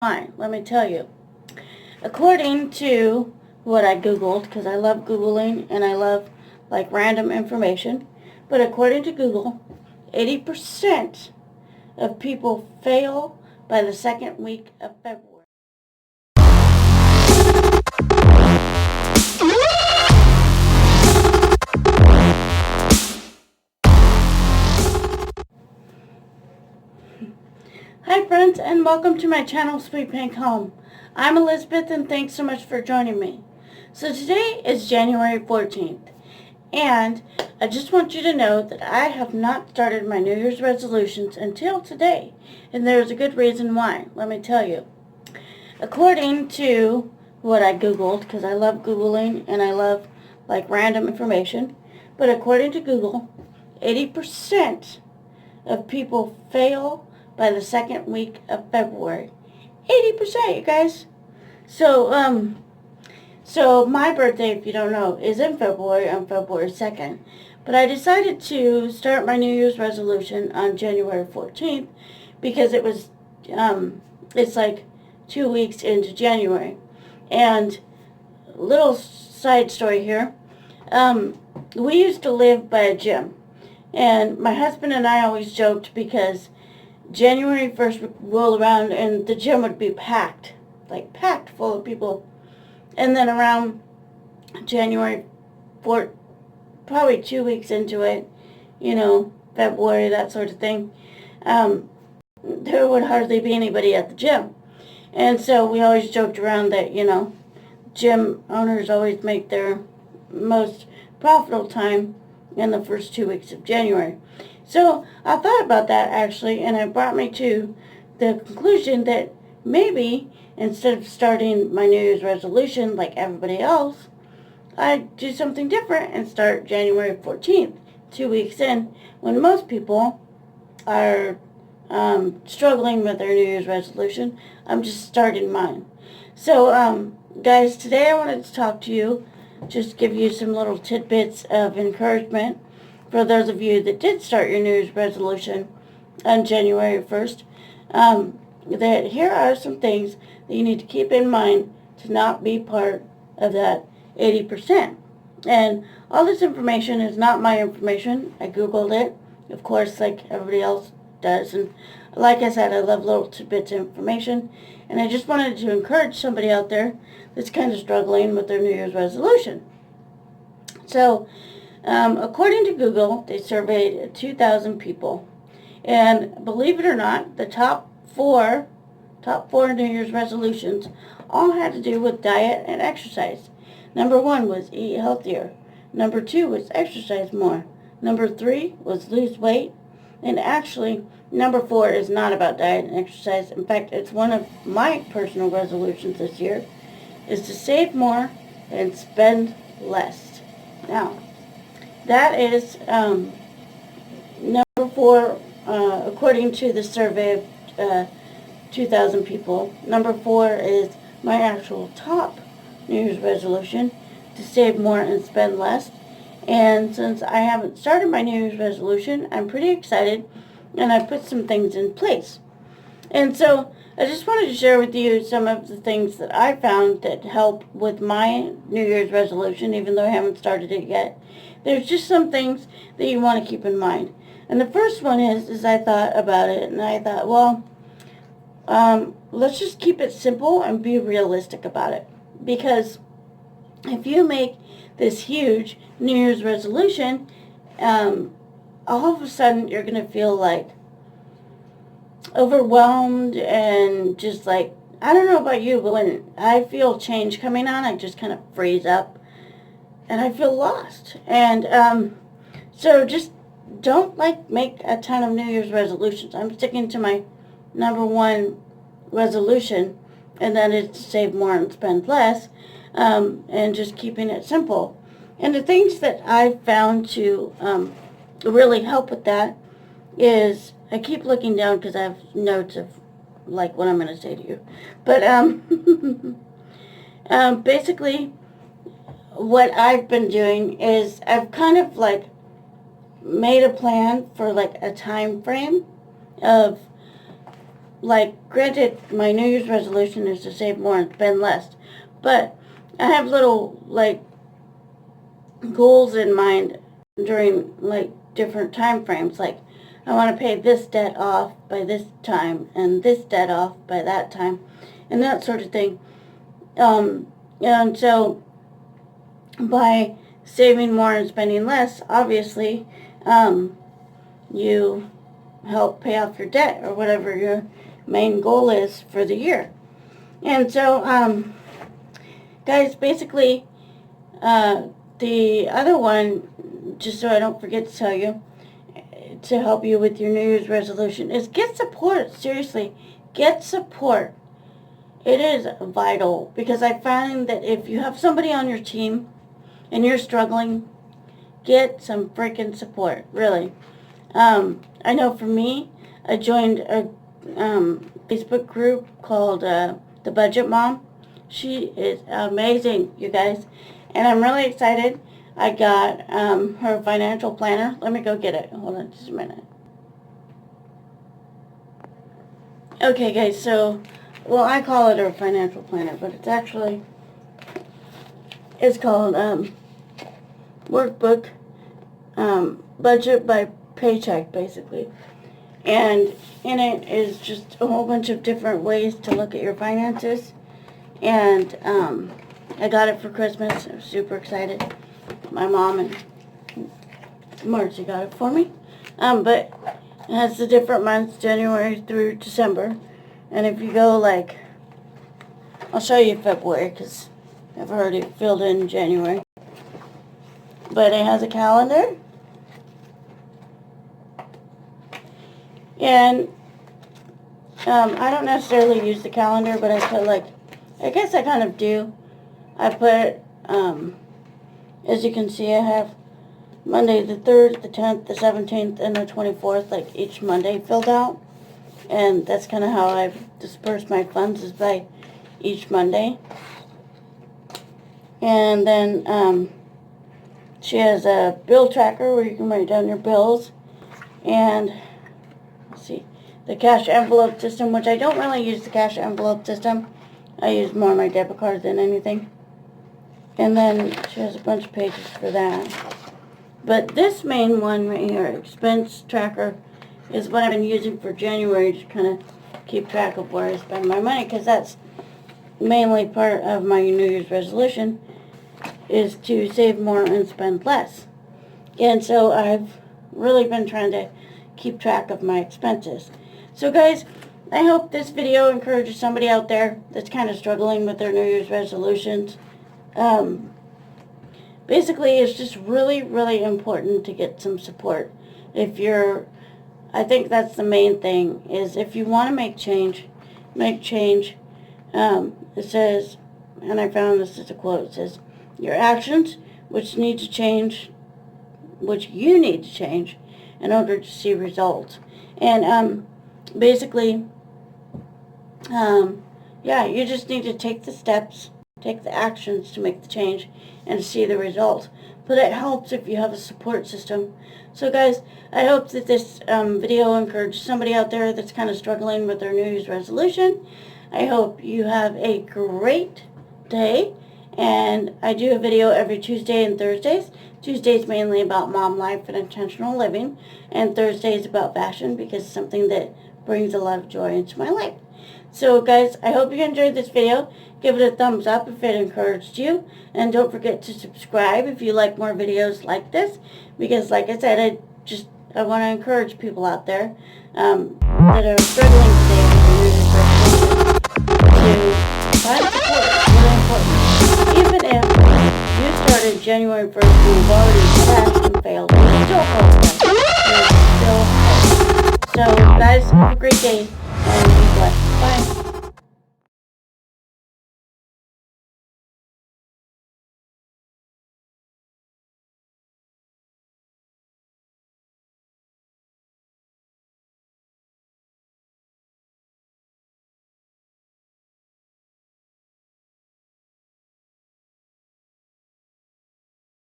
Fine, let me tell you. According to what I Googled, because I love Googling and I love like random information, but according to Google, 80% of people fail by the second week of February. Hi friends, and welcome to my channel, Sweet Pink Home. I'm Elizabeth, and thanks so much for joining me. So today is January 14th, and I just want you to know that I have not started my New Year's resolutions until today, and there's a good reason why. Let me tell you. According to what I Googled, because I love Googling and I love like random information, but according to Google, 80% of people fail by the second week of February. 80%, you guys. So my birthday, if you don't know, is in February, on February 2nd. But I decided to start my New Year's resolution on January 14th because it's like 2 weeks into January. And little side story here. We used to live by a gym. And my husband and I always joked because January 1st would roll around and the gym would be packed, like packed full of people. And then around January 4th, probably 2 weeks into it, February, that sort of thing, there would hardly be anybody at the gym. And so we always joked around that, gym owners always make their most profitable time in the first 2 weeks of January. So I thought about that actually, and it brought me to the conclusion that maybe instead of starting my New Year's resolution like everybody else, I'd do something different and start January 14th, 2 weeks in, when most people are struggling with their New Year's resolution. I'm just starting mine. So, guys, today I wanted to talk to you, just give you some little tidbits of encouragement for those of you that did start your New Year's resolution on January 1st, that here are some things that you need to keep in mind to not be part of that 80%. And all this information is not my information. I Googled it, of course, like everybody else does. And like I said, I love little tidbits of information. And I just wanted to encourage somebody out there that's kind of struggling with their New Year's resolution. So, according to Google, they surveyed 2,000 people. And believe it or not, the top four New Year's resolutions all had to do with diet and exercise. Number 1 was eat healthier. Number 2 was exercise more. Number 3 was lose weight. And actually, number 4 is not about diet and exercise. In fact, it's one of my personal resolutions this year, is to save more and spend less. Now, that is number 4, according to the survey of 2,000 people. Number 4 is my actual top New Year's resolution, to save more and spend less. And since I haven't started my New Year's resolution, I'm pretty excited, and I put some things in place. And so I just wanted to share with you some of the things that I found that help with my New Year's resolution, even though I haven't started it yet. There's just some things that you want to keep in mind. And the first one is I thought about it, and I thought, well, let's just keep it simple and be realistic about it. Because if you make this huge New Year's resolution, all of a sudden you're going to feel like overwhelmed and just like, I don't know about you, but when I feel change coming on, I just kind of freeze up and I feel lost. And so just don't make a ton of New Year's resolutions. I'm sticking to my number 1 resolution, and that is to save more and spend less, and just keeping it simple. And the things that I've found to really help with that is, I keep looking down because I have notes of like what I'm going to say to you. But basically what I've been doing is I've kind of like made a plan for like a time frame of like, granted, my New Year's resolution is to save more and spend less, but I have little, like, goals in mind during, like, different time frames. Like, I want to pay this debt off by this time, and this debt off by that time, and that sort of thing. And so, by saving more and spending less, obviously, you help pay off your debt, or whatever your main goal is for the year. And so, guys, basically, the other one, just so I don't forget to tell you, to help you with your New Year's resolution, is get support. Seriously, get support. It is vital, because I find that if you have somebody on your team and you're struggling, get some freaking support, really. I know for me, I joined a Facebook group called The Budget Mom. She is amazing, you guys, and I'm really excited. I got her financial planner. Let me go get it. Hold on just a minute. Okay, guys, so, well, I call it her financial planner, but it's actually, it's called Workbook Budget by Paycheck, basically. And in it is just a whole bunch of different ways to look at your finances. And I got it for Christmas. I was super excited. My mom and Marcy got it for me. But it has the different months, January through December. And if you go, like, I'll show you February, because I've already filled in January. But it has a calendar. And I don't necessarily use the calendar, but I put, like, I guess I kind of do. I put, as you can see, I have Monday the 3rd, the 10th, the 17th, and the 24th, like, each Monday filled out. And that's kind of how I've dispersed my funds, is by each Monday. And then she has a bill tracker where you can write down your bills. And, let's see, the cash envelope system, which I don't really use the cash envelope system. I use more my debit card than anything. And then she has a bunch of pages for that. But this main one right here, expense tracker, is what I've been using for January to kind of keep track of where I spend my money, because that's mainly part of my New Year's resolution, is to save more and spend less. And so I've really been trying to keep track of my expenses. So guys, I hope this video encourages somebody out there that's kind of struggling with their New Year's resolutions. Basically, it's just really, really important to get some support. I think that's the main thing, is if you want to make change. It says, and I found this as a quote, it says, your actions, which you need to change in order to see results. And basically, yeah, you just need to take the steps, take the actions to make the change and see the results. But it helps if you have a support system. So guys, I hope that this video encourages somebody out there that's kind of struggling with their New Year's resolution. I hope you have a great day. And I do a video every Tuesday and Thursdays. Tuesdays mainly about mom life and intentional living. And Thursdays about fashion, because it's something that brings a lot of joy into my life. So guys, I hope you enjoyed this video. Give it a thumbs up if it encouraged you. And don't forget to subscribe if you like more videos like this. Because like I said, I want to encourage people out there that are struggling today with their New Year's resolution to find support. It's really important. Even if you started January 1st and you've already crashed and failed, you're still hopeful. You're still hopeful. So guys, have a great day and be blessed. Bye.